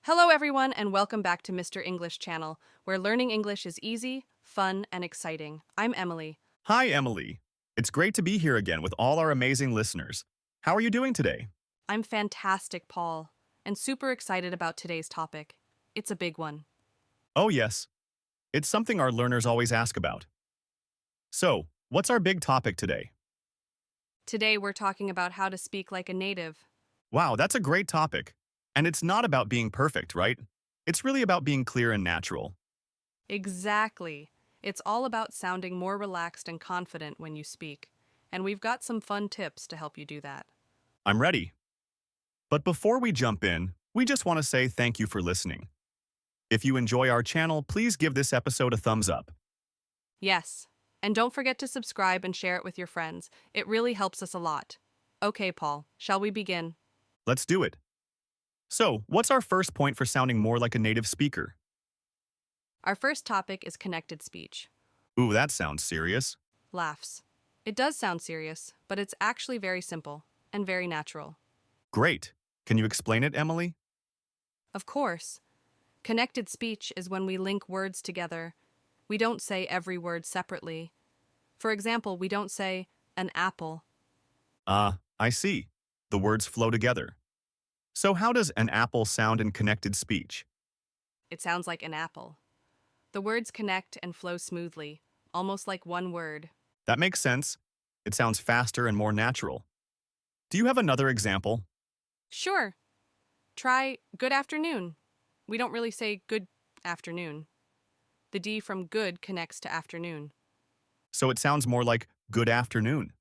Hello, everyone, and welcome back to Mr. English Channel, where learning English is easy, fun, and exciting. I'm Emily. Hi, Emily. It's great to be here again with all our amazing listeners. How are you doing today? I'm fantastic, Paul, and super excited about today's topic. It's a big one. Oh, yes. It's something our learners always ask about. So, what's our big topic today? Today, we're talking about how to speak like a native. Wow, that's a great topic. And it's not about being perfect, right? It's really about being clear and natural. Exactly. It's all about sounding more relaxed and confident when you speak. And we've got some fun tips to help you do that. I'm ready. But before we jump in, we just want to say thank you for listening. If you enjoy our channel, please give this episode a thumbs up. Yes. And don't forget to subscribe and share it with your friends. It really helps us a lot. Okay, Paul, shall we begin? Let's do it. So, what's our first point for sounding more like a native speaker? Our first topic is connected speech. Ooh, that sounds serious. Laughs. It does sound serious, but it's actually very simple and very natural. Great. Can you explain it, Emily? Of course, connected speech is when we link words together. We don't say every word separately. For example, we don't say an apple. I see. The words flow together. So how does an apple sound in connected speech? It sounds like an apple. The words connect and flow smoothly, almost like one word. That makes sense. It sounds faster and more natural. Do you have another example? Sure. Try good afternoon. We don't really say good afternoon. The D from good connects to afternoon. So it sounds more like good afternoon.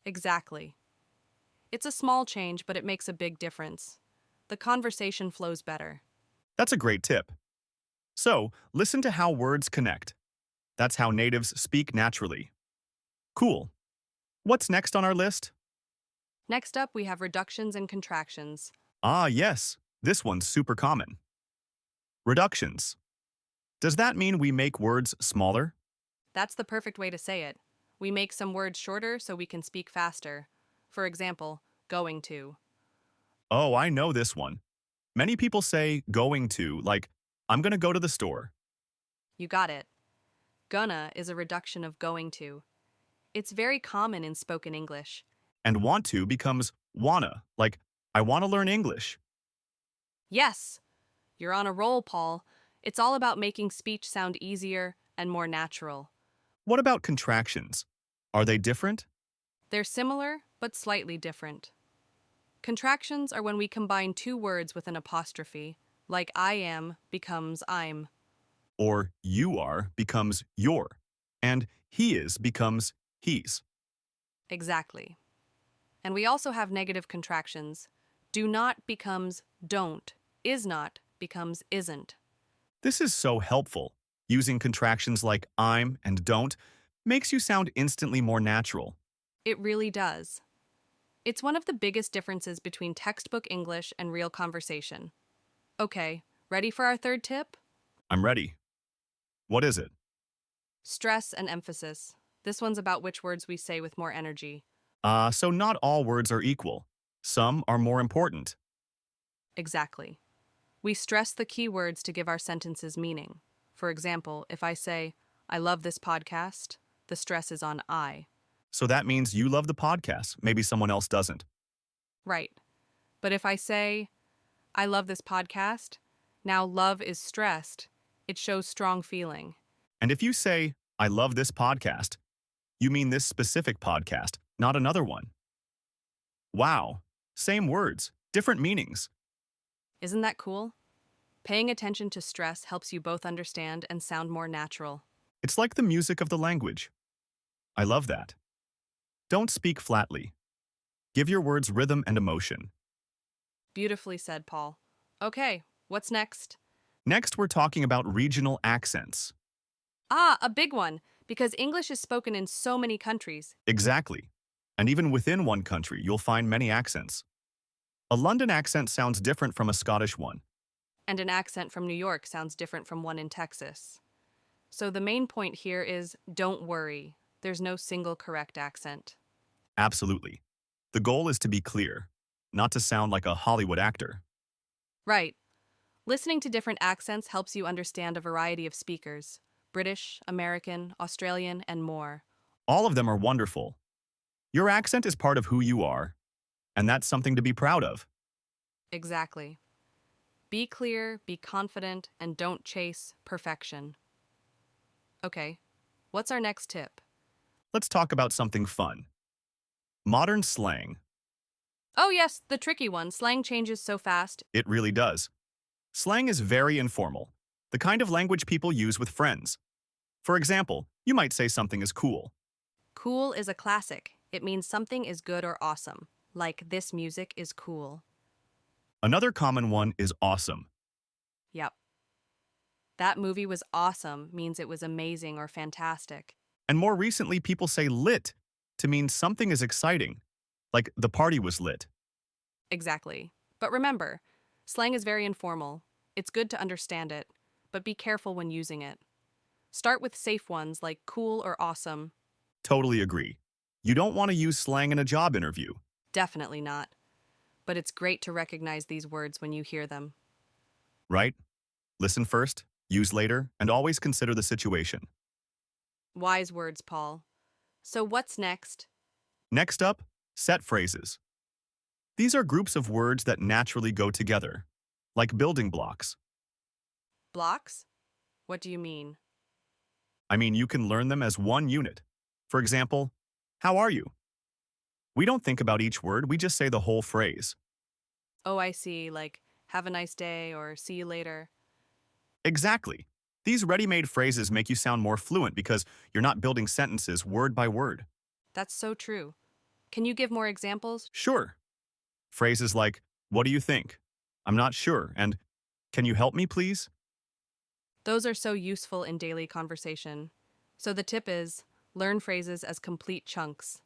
Exactly. It's a small change, but it makes a big difference. The conversation flows better. That's a great tip. So, listen to how words connect. That's how natives speak naturally. Cool. What's next on our list? Next up, we have reductions and contractions. Yes. This one's super common. Reductions. Does that mean we make words smaller? That's the perfect way to say it. We make some words shorter so we can speak faster. For example, going to. Oh, I know this one. Many people say going to, like, I'm gonna go to the store. You got it. Gonna is a reduction of going to. It's very common in spoken English. And want to becomes wanna, like, I wanna learn English. Yes, you're on a roll, Paul. It's all about making speech sound easier and more natural. What about contractions? Are they different? They're similar, but slightly different. Contractions are when we combine two words with an apostrophe, like I am becomes I'm. Or you are becomes your, and he is becomes he's. Exactly. And we also have negative contractions. Do not becomes don't. Is not becomes isn't. This is so helpful. Using contractions like I'm and don't makes you sound instantly more natural. It really does. It's one of the biggest differences between textbook English and real conversation. Okay, ready for our third tip? I'm ready. What is it? Stress and emphasis. This one's about which words we say with more energy. So not all words are equal. Some are more important. Exactly. We stress the key words to give our sentences meaning. For example, if I say, I love this podcast, the stress is on I. So that means you love the podcast. Maybe someone else doesn't. Right. But if I say, I love this podcast, now love is stressed. It shows strong feeling. And if you say, I love this podcast, you mean this specific podcast, not another one. Wow. Same words, different meanings. Isn't that cool? Paying attention to stress helps you both understand and sound more natural. It's like the music of the language. I love that. Don't speak flatly. Give your words rhythm and emotion. Beautifully said, Paul. Okay, what's next? Next, we're talking about regional accents. A big one, because English is spoken in so many countries. Exactly. And even within one country, you'll find many accents. A London accent sounds different from a Scottish one. And an accent from New York sounds different from one in Texas. So the main point here is don't worry. There's no single correct accent. Absolutely. The goal is to be clear, not to sound like a Hollywood actor. Right. Listening to different accents helps you understand a variety of speakers: British, American, Australian, and more. All of them are wonderful. Your accent is part of who you are, and that's something to be proud of. Exactly. Be clear, be confident, and don't chase perfection. Okay, what's our next tip? Let's talk about something fun. Modern slang. Oh, yes, the tricky one. Slang changes so fast. It really does. Slang is very informal, the kind of language people use with friends. For example, you might say something is cool. Cool is a classic. It means something is good or awesome, like this music is cool. Another common one is awesome. Yep. That movie was awesome means it was amazing or fantastic. And more recently, people say lit to mean something is exciting, like the party was lit. Exactly. But remember, slang is very informal. It's good to understand it, but be careful when using it. Start with safe ones like cool or awesome. Totally agree. You don't want to use slang in a job interview. Definitely not. But it's great to recognize these words when you hear them. Right? Listen first, use later, and always consider the situation. Wise words, Paul. So what's next? Next up, set phrases. These are groups of words that naturally go together, like building blocks. Blocks? What do you mean? I mean, you can learn them as one unit. For example, how are you? We don't think about each word, we just say the whole phrase. Oh, I see, like, have a nice day or see you later. Exactly. These ready-made phrases make you sound more fluent because you're not building sentences word by word. That's so true. Can you give more examples? Sure. Phrases like, what do you think? I'm not sure, and can you help me, please? Those are so useful in daily conversation. So the tip is learn phrases as complete chunks.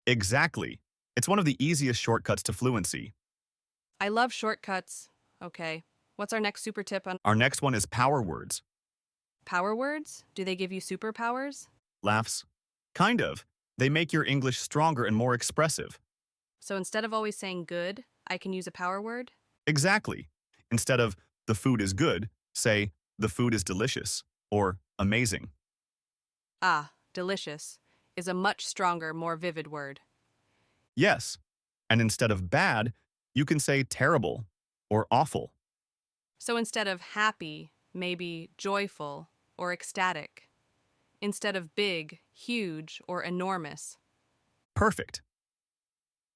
Exactly. It's one of the easiest shortcuts to fluency. I love shortcuts. Okay. What's our next super tip on Our next one is power words. power words? Do they give you superpowers? Laughs. Kind of. They make your English stronger and more expressive. So instead of always saying good, I can use a power word? Exactly. Instead of, the food is good, say, the food is delicious, or amazing. Ah, delicious is a much stronger, more vivid word. Yes. And instead of bad, you can say terrible or awful. So instead of happy, maybe joyful or ecstatic. Instead of big, huge, or enormous. Perfect.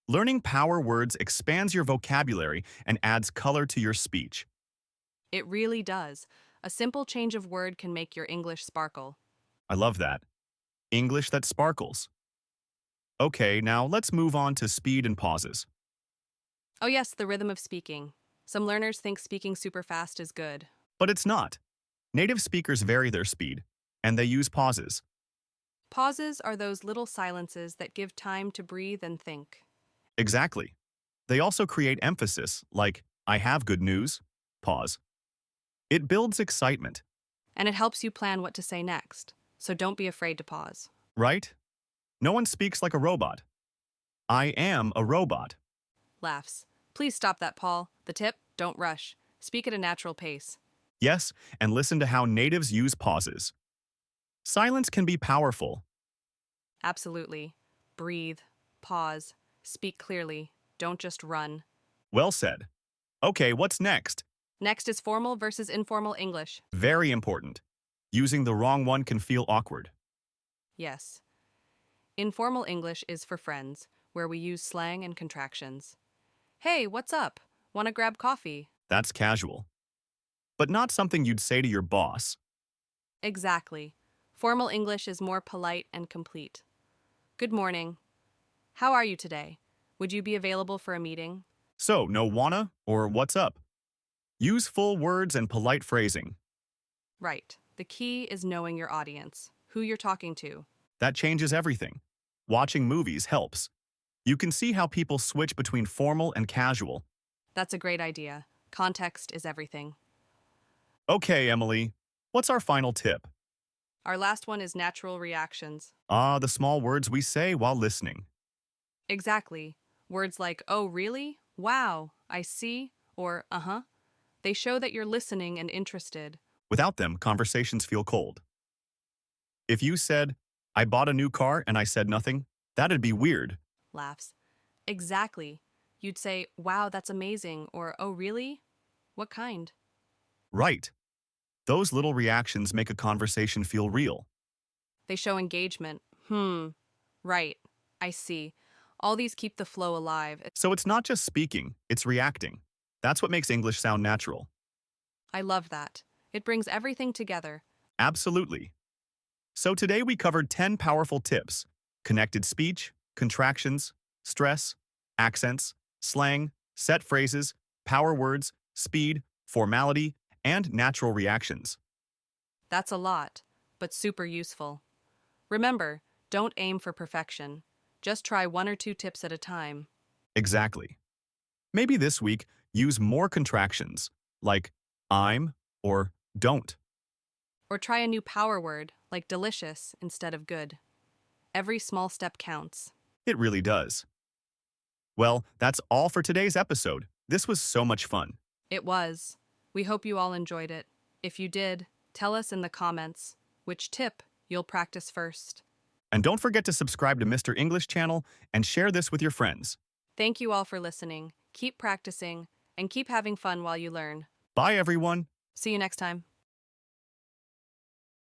Learning power words expands your vocabulary and adds color to your speech. It really does. A simple change of word can make your English sparkle. I love that. English that sparkles. Okay, now let's move on to speed and pauses. Oh, yes, the rhythm of speaking. Some learners think speaking super fast is good. But it's not. Native speakers vary their speed, and they use pauses. Pauses are those little silences that give time to breathe and think. Exactly. They also create emphasis, like, I have good news, pause. It builds excitement, And it helps you plan what to say next. So don't be afraid to pause. right? No one speaks like a robot. I am a robot. Laughs. Please stop that, Paul. The tip, don't rush. Speak at a natural pace. Yes, and listen to how natives use pauses. Silence can be powerful. Absolutely. Breathe. Pause. Speak clearly. Don't just run. Well said. Okay, what's next? Next is formal versus informal English. Very important. Using the wrong one can feel awkward. Yes. Informal English is for friends, where we use slang and contractions. Hey, what's up? Want to grab coffee? That's casual. But not something you'd say to your boss. Exactly. Formal English is more polite and complete. Good morning. How are you today? Would you be available for a meeting? So, no wanna or what's up? Use full words and polite phrasing. Right. The key is knowing your audience, who you're talking to. That changes everything. Watching movies helps. You can see how people switch between formal and casual. That's a great idea. Context is everything. Okay, Emily, what's our final tip? Our last one is natural reactions. Ah, the small words we say while listening. Exactly. Words like, oh, really? Wow, I see, or uh huh. They show that you're listening and interested. Without them, conversations feel cold. If you said, I bought a new car and I said nothing, that'd be weird. Laughs. Exactly. You'd say, wow, that's amazing, or oh, really? What kind? Right. Those little reactions make a conversation feel real. They show engagement. Right. I see. All these keep the flow alive. So it's not just speaking, it's reacting. That's what makes English sound natural. I love that. It brings everything together. Absolutely. So today we covered 10 powerful tips: connected speech, contractions, stress, accents, slang, set phrases, power words, speed, formality, and natural reactions. That's a lot, but super useful. Remember, don't aim for perfection. Just try one or two tips at a time. Exactly. Maybe this week, use more contractions, like I'm or don't. Or try a new power word, like delicious instead of good. Every small step counts. It really does. Well, that's all for today's episode. This was so much fun. It was. We hope you all enjoyed it. If you did, tell us in the comments which tip you'll practice first. And don't forget to subscribe to Mr. English channel and share this with your friends. Thank you all for listening. Keep practicing and keep having fun while you learn. Bye, everyone. See you next time.